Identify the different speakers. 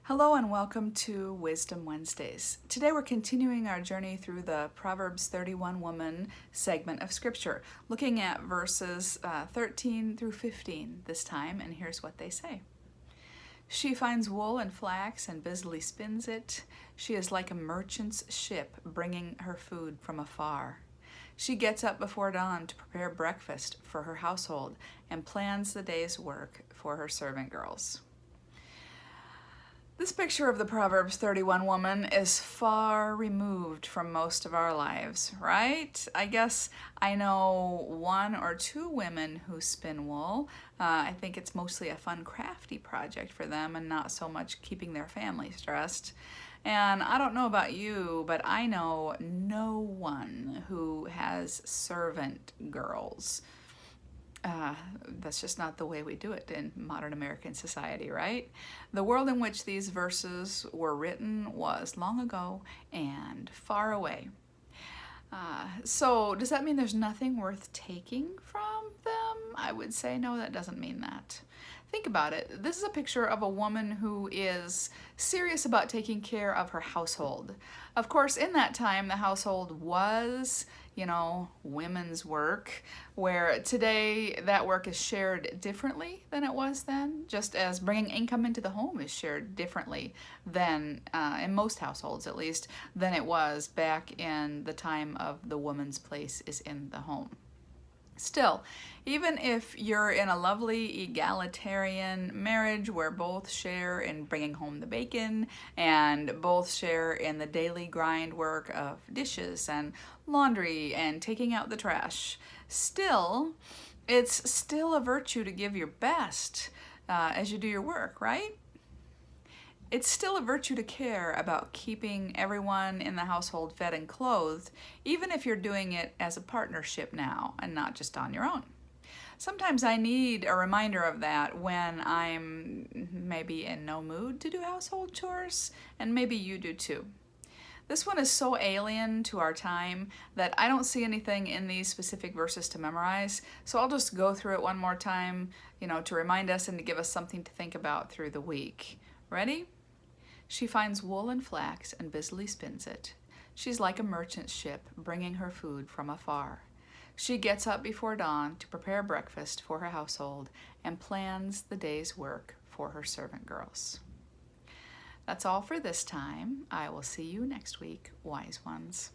Speaker 1: Hello and welcome to Wisdom Wednesdays. Today we're continuing our journey through the Proverbs 31 Woman segment of Scripture, looking at verses 13 through 15 this time, and here's what they say. She finds wool and flax and busily spins it. She is like a merchant's ship bringing her food from afar. She gets up before dawn to prepare breakfast for her household and plans the day's work for her servant girls. This picture of the Proverbs 31 woman is far removed from most of our lives, right? I guess I know one or two women who spin wool. I think it's mostly a fun, crafty project for them and not so much keeping their family stressed. And I don't know about you, but I know no one who has servant girls. That's just not the way we do it in modern American society, right? The world in which these verses were written was long ago and far away. So does that mean there's nothing worth taking from them? I would say no, that doesn't mean that. Think about it. This is a picture of a woman who is serious about taking care of her household. Of course, in that time, the household was, women's work, where today that work is shared differently than it was then, just as bringing income into the home is shared differently than, in most households at least, than it was back in the time of the woman's place is in the home. Still, even if you're in a lovely egalitarian marriage where both share in bringing home the bacon and both share in the daily grind work of dishes and laundry and taking out the trash, it's still a virtue to give your best as you do your work, right? It's still a virtue to care about keeping everyone in the household fed and clothed, even if you're doing it as a partnership now and not just on your own. Sometimes I need a reminder of that when I'm maybe in no mood to do household chores, and maybe you do too. This one is so alien to our time that I don't see anything in these specific verses to memorize, so I'll just go through it one more time, to remind us and to give us something to think about through the week. Ready? She finds wool and flax and busily spins it. She's like a merchant ship bringing her food from afar. She gets up before dawn to prepare breakfast for her household and plans the day's work for her servant girls. That's all for this time. I will see you next week, wise ones.